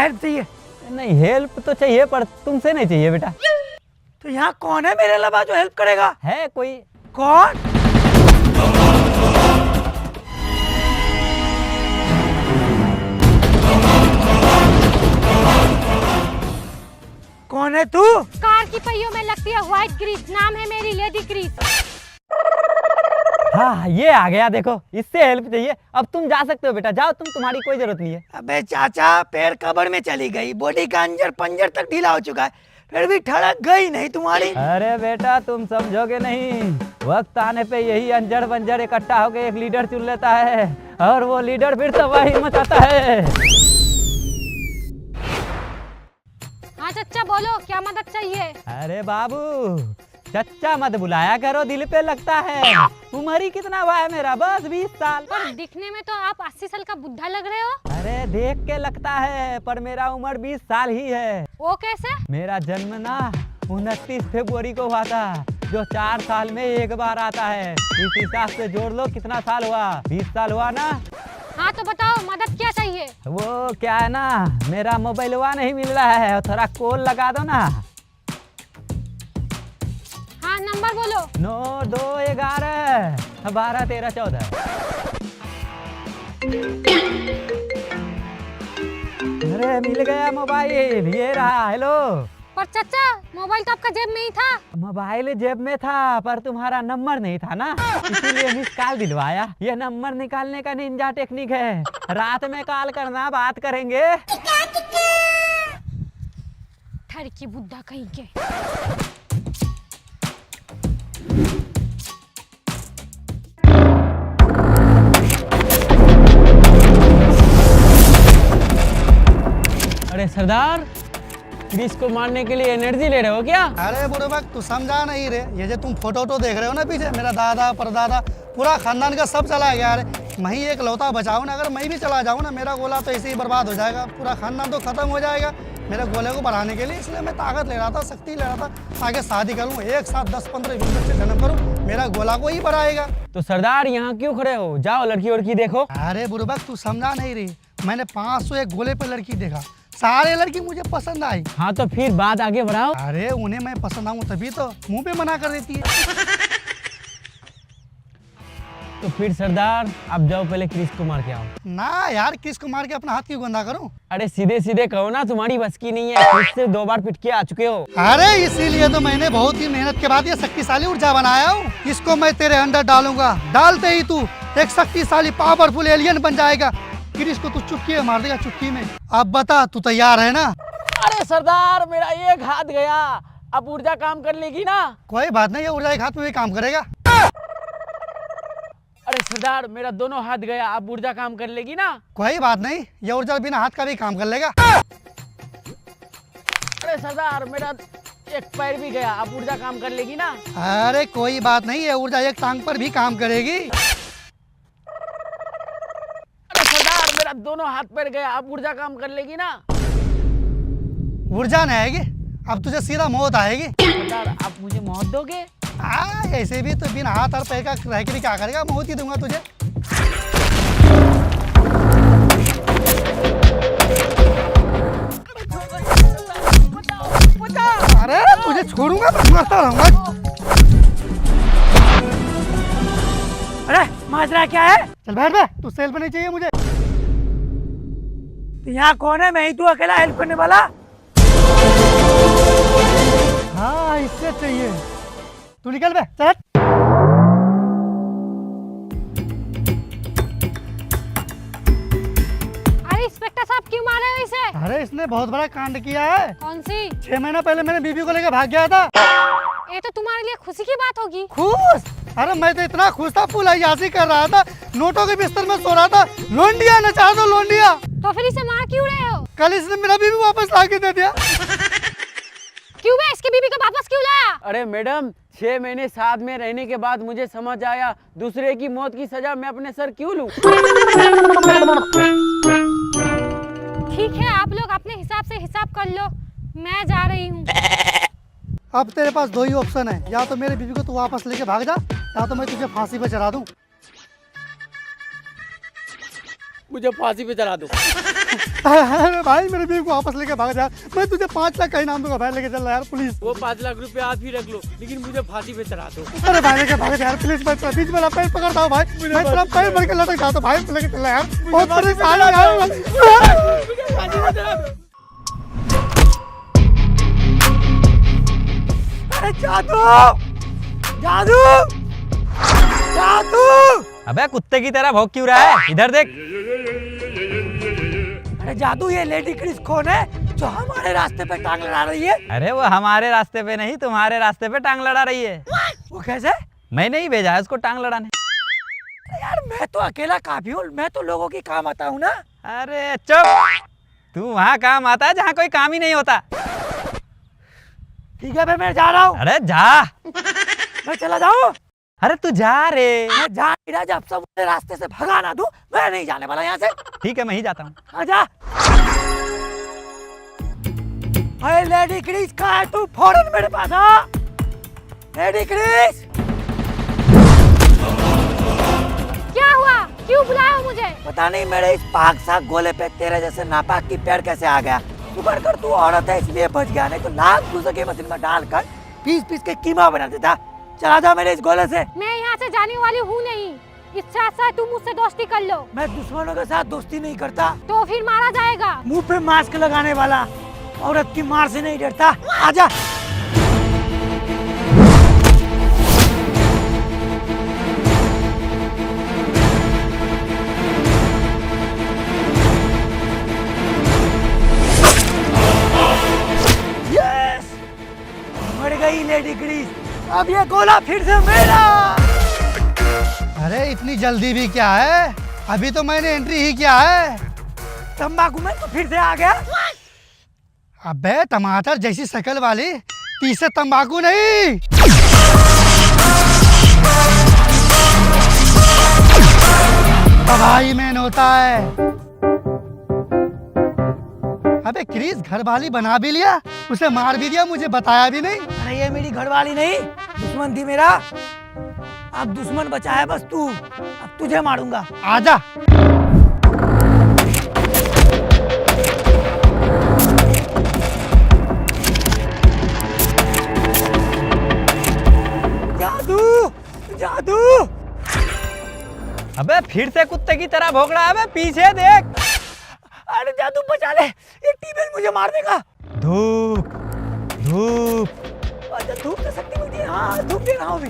Help चाहिए? नहीं, help तो चाहिए पर तुमसे नहीं चाहिए बेटा। तो यहाँ कौन है मेरे अलावा जो हेल्प करेगा? है कोई? कौन? कौन है तू? कार की पहियों में लगती है व्हाइट ग्रीस, नाम है मेरी लेडी ग्रीस। हाँ ये आ गया, देखो इससे हेल्प चाहिए। अब तुम जा सकते हो बेटा, जाओ तुम, तुम्हारी कोई जरूरत नहीं है। अबे चाचा, पैर कब्र में चली गई, बॉडी का अंजर पंजर तक ढीला हो चुका है, फिर भी ठड़क गई नहीं तुम्हारी। अरे बेटा तुम समझोगे नहीं, वक्त आने पे यही अंजर बंजर इकट्ठा होके एक लीडर चुन लेता है और वो लीडर फिर तबाही मचाता है। हाँ चच्चा बोलो, क्या मदद चाहिए? अरे बाबू चच्चा मत बुलाया करो, दिल पे लगता है। उम्र ही कितना हुआ है मेरा? बस 20 साल। पर दिखने में तो आप 80 साल का बुढ़ा लग रहे हो। अरे देख के लगता है पर मेरा उम्र 20 साल ही है। वो कैसे? मेरा जन्म ना 29 फरवरी को हुआ था, जो 4 साल में एक बार आता है। इस हिसाब से जोड़ लो कितना साल हुआ, 20 साल हुआ ना। हाँ तो बताओ मदद क्या चाहिए? वो क्या है ना, मेरा मोबाइल हुआ नहीं मिल रहा है, थोड़ा कॉल लगा दो ना। हाँ नंबर बोलो। 9 2 11 12 13 14। अरे मिल गया मोबाइल, ये रहा। हेलो। पर चच्चा मोबाइल तो आपका जेब में ही था। मोबाइल जेब में था पर तुम्हारा नंबर नहीं था ना, इसीलिए मिस कॉल दिलवाया। ये नंबर निकालने का निंजा टेक्निक है, रात में कॉल करना, बात करेंगे। ठरकी बुड्ढा कहीं के। अरे सरदार, क्रिस को मारने के लिए एनर्जी ले रहे हो क्या? अरे बुढ़बक तू समझा नहीं रे, ये जो तुम फोटो देख रहे हो ना पीछे, मेरा दादा परदादा पूरा खानदान का सब चला गया। अरे मैं ही एक लौता बचाऊं ना, अगर मैं भी चला जाऊं ना, मेरा गोला तो ऐसे ही बर्बाद हो जाएगा, पूरा खानदान तो खत्म हो जाएगा। मेरे गोले को बढ़ाने के लिए इसलिए मैं ताकत ले रहा था, शक्ति ले रहा था, आगे शादी करूँ, एक साथ 10-15 20 बच्चे जन्म करूँ, मेरा गोला को ही बढ़ाएगा। तो सरदार यहाँ क्यों खड़े हो, जाओ लड़की वड़की देखो। अरे बुढ़बक तू समझा नहीं रही, मैंने 501 गोले पे लड़की देखा, सारे लड़की मुझे पसंद आई। हाँ तो फिर बात आगे बढ़ाओ। अरे उन्हें मैं पसंद आऊँ तभी तो मुंह पे मना कर देती है। तो फिर सरदार आप जाओ, पहले क्रिस को मार के आओ। ना यार, क्रिस को मार के अपना हाथ क्यों गंदा करूं? अरे सीधे सीधे कहो ना, तुम्हारी बस की नहीं है, क्रिस से 2 बार पिट के आ चुके हो। अरे इसीलिए तो मैंने बहुत ही मेहनत के बाद ये शक्तिशाली ऊर्जा बनाया हूँ। इसको मैं तेरे अंदर डालूंगा, डालते ही तू एक शक्तिशाली पावरफुल एलियन बन जाएगा। क्रिस को तू चुटकी में मार देगा, चुटकी में। अब बता तू तैयार है ना? अरे सरदार मेरा एक हाथ गया, अब ऊर्जा काम कर लेगी ना? कोई बात नहीं, ये ऊर्जा एक हाथ में भी काम करेगा। अरे सरदार मेरा दोनों हाथ गया, अब ऊर्जा काम कर लेगी ना? कोई बात नहीं, ये ऊर्जा बिना हाथ का भी काम कर लेगा। अरे सरदार मेरा एक पैर भी गया, अब ऊर्जा काम कर लेगी ना? अरे कोई बात नहीं, ये ऊर्जा एक टांग पर भी काम करेगी। अरे सरदार मेरा दोनों हाथ पैर गया, अब ऊर्जा काम कर लेगी ना? ऊर्जा नहीं आएगी, अब तुझे सीधा मौत आएगी। सरदार आप मुझे मौत दोगे? ऐसे भी तो बिना हाथ और पैर का रह के भी क्या करेगा, मौत ही दूंगा तुझे। अरे तुझे छोड़ूंगा तो मरता रहूंगा। अरे माजरा क्या है? चल बैठ बे, तू सेल्फ नहीं चाहिए मुझे। तो यहाँ कौन है? मैं ही तू अकेला हेल्प करने वाला? हाँ इससे चाहिए, तू निकल बे, चल। अरे इंस्पेक्टर साहब क्यों मार रहे हो इसे? अरे इसने बहुत बड़ा कांड किया है। कौन सी? 6 महीना पहले मैंने बीबी को लेकर भाग गया था। ये तो तुम्हारे लिए खुशी की बात होगी। खुश? अरे मैं तो इतना खुश था, फुल अय्यासी कर रहा था, नोटों के बिस्तर में सो रहा था। लोंडिया नचा दो लोंडिया। तो फिर इसे मार क्यों रहे हो? कल इसने मेरा बीबी वापस ला के दे दिया। क्यों बे, इसकी बीबी को वापस क्यों लाया? अरे मैडम 6 महीने साथ में रहने के बाद मुझे समझ आया, दूसरे की मौत की सजा मैं अपने सर क्यों लूं? ठीक है, आप लोग अपने हिसाब से हिसाब कर लो, मैं जा रही हूँ। अब तेरे पास 2 ही ऑप्शन है, या तो मेरी बीबी को तू वापस लेके भाग जा, या तो मैं तुझे फांसी पे चढ़ा दूं। मुझे फांसी पे चढ़ा दो। अरे भाई मेरे बीवी को वापस लेके भाग जा, मैं तुझे 5 लाख का इनाम दूंगा भाई, लेके चल रहा यार प्लीज। वो 5 लाख रुपए आप ही रख लो, लेकिन मुझे फांसी पे चढ़ा दो। अरे भाई लेके भाग जा यार प्लीज, मैं बीच में पैर पकड़ता हूँ भाई, मैं तेरा पैर भर के लटक जाता हूँ भाई, लेके चल यार, बहुत परेशान है यार। अरे जादू, जादू, जादू। अबे कुत्ते की तरह भौंक क्यों रहा है? इधर देख। अरे जादू, ये लेडी क्रिस कौन है जो हमारे रास्ते पे टांग लड़ा रही है? अरे वो हमारे रास्ते पे नहीं, तुम्हारे रास्ते पे टांग लड़ा रही है। वो कैसे? मैंने ही भेजा है उसको टांग लड़ाने। अरे यार मैं तो अकेला काफी हूँ, मैं तो लोगों की काम आता हूँ ना। अरे चुप, तू वहाँ काम आता है जहाँ कोई काम ही नहीं होता। ठीक है फिर मैं जा रहा हूँ। अरे जा। मैं चला जाऊँ? अरे तू जा रे। मैं जा नहीं रहा, जब सब मुझे रास्ते से भगा ना दूं, मैं नहीं जाने वाला यहाँ से। ठीक है मैं ही जाता हूँ। आजा। अरे लेडी क्रिस कहाँ है तू? फौरन मेरे पास आ। Lady Chris. क्या हुआ? क्यों बुलाया हो मुझे? पता नहीं मेरे इस पाक साग गोले पे तेरे जैसे नापाक की पैर कैसे आ गया। शुक्र कर तू औरत है इसलिए बच गया, नहीं तो लाख दूसरे की मशीन में डालकर पीस पीस के कीमा बना देता। चला जा मेरे इस गोले से। मैं यहाँ से जाने वाली हूँ नहीं। इच्छा से तुम मुझसे दोस्ती कर लो। मैं दुश्मनों के साथ दोस्ती नहीं करता। तो फिर मारा जाएगा। मुंह पे मास्क लगाने वाला औरत की मार से नहीं डरता। आजा। यस, मर गई लेडी क्रिस। अब ये गोला फिर से मेरा। अरे इतनी जल्दी भी क्या है, अभी तो मैंने एंट्री ही किया है। तंबाकू में तो फिर से आ गया। अबे टमाटर जैसी शक्ल वाली, पीछे तंबाकू नहीं। तबाही में होता है। अबे क्रिस घर वाली बना भी लिया, उसे मार भी दिया, मुझे बताया भी नहीं। अरे ये मेरी घरवाली नहीं, दुश्मन थी मेरा। अब दुश्मन बचा है बस तू। अब तुझे मारूंगा। आजा। जादू, जादू। अबे फिर से कुत्ते की तरह भौंक रहा है। अबे पीछे देख। अरे जादू बचा ले, ये टीबेल मुझे मार देगा। धूप धूप। अच्छा धूप से शक्ति मिलती है। हाँ धूप दे रहा हूँ अभी।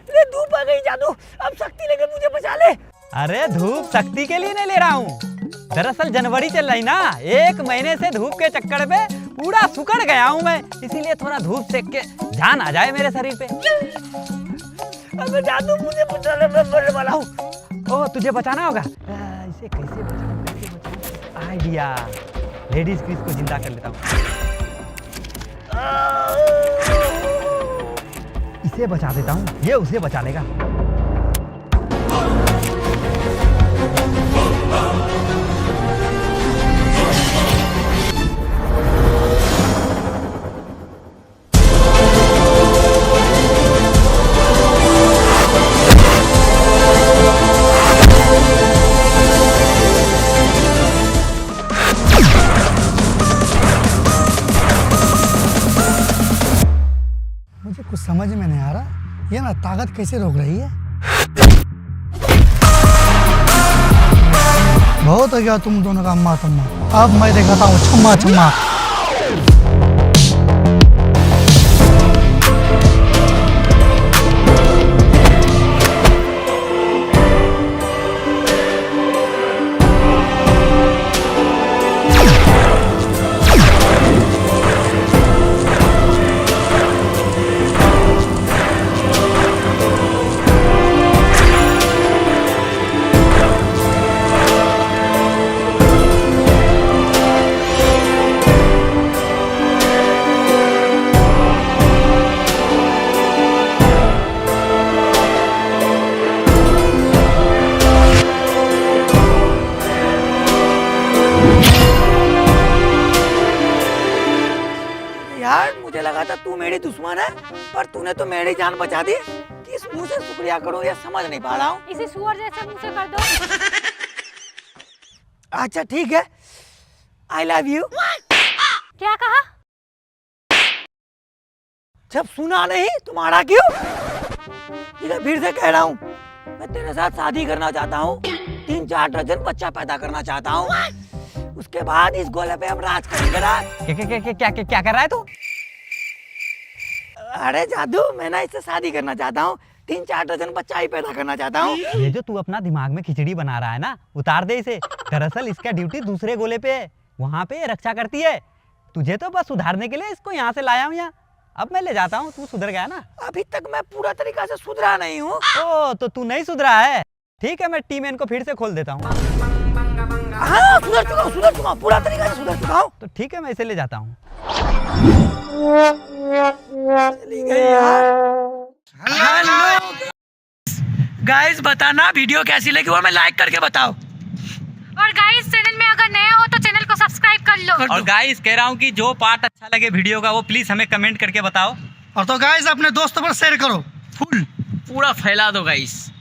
अरे धूप आ गई जादू, अब शक्ति लेकर मुझे बचा ले। अरे धूप शक्ति के लिए नहीं ले रहा हूँ, दरअसल जनवरी चल रही ना, 1 महीने से धूप के चक्कर में पूरा सुकड़ गया हूँ मैं, इसीलिए थोड़ा धूप सेक के जान आ जाए मेरे शरीर पे। अबे जादू मुझे बचा ले, मैं मरने वाला हूँ। ओ तुझे बचाना होगा। इसे कैसे बचाऊं, कैसे बचाऊं? आइडिया, लेडीज क्रिस को जिंदा कर लेता हूँ। इसे बचा देता हूँ, ये उसे बचा लेगा। मुझे कुछ समझ में नहीं आ रहा, ये ना ताकत कैसे रोक रही है। बहुत हो गया तुम दोनों का अम्मा तम्मा, अब मैं दिखाता हूँ छम्मा छम्मा। था तू मेरी दुश्मन है, पर तूने तो मेरी जान बचा दी। किस मुंह से शुक्रिया करूं ये समझ नहीं पा रहा हूँ। इसे सुअर जैसे मुंह से कर दो। अच्छा ठीक है, आई लव यू। क्या कहा? जब सुना नहीं तुम्हारा क्यों? ठीक है, फिर से कह रहा हूँ, मैं तेरे साथ शादी करना चाहता हूँ, 3-4 दर्जन बच्चा पैदा करना चाहता हूँ, उसके बाद इस गोले पे हम राज करेंगे। क्या कर रहा है तू? अरे जादू, मैं ना इससे शादी करना चाहता हूँ, 3-4 दर्जन बच्चा ही पैदा करना चाहता हूँ। ये जो तू अपना दिमाग में खिचड़ी बना रहा है ना, उतार दे इसे। दरअसल इसका ड्यूटी दूसरे गोले पे है, वहाँ पे रक्षा करती है। तुझे तो बस सुधारने के लिए इसको यहाँ से लाया हूँ यहाँ। अब मैं ले जाता हूँ, तू सुधर गया ना? अभी तक मैं पूरा तरीका से सुधरा नहीं हूँ। ओ तो तू नहीं सुधरा है? ठीक है, मैं टीम को फिर से खोल देता हूँ। हाँ, सुधर चुका हूँ, पूरा तरीका से सुधर चुका हूँ। तो ठीक है, मैं इसे ले जाता हूँ। चली गई यार। हेलो गाइस, बताना वीडियो कैसी लगी और मैं लाइक करके बताओ। और गाइस, चैनल में अगर नया हो तो चैनल को सब्सक्राइब कर लो। और गाइस कह रहा हूँ कि जो पार्ट अच्छा लगे वीडियो का वो प्लीज हमें कमेंट करके बताओ। और तो गाइस अपने दोस्तों पर शेयर करो, फुल पूरा फैला दो गाइस।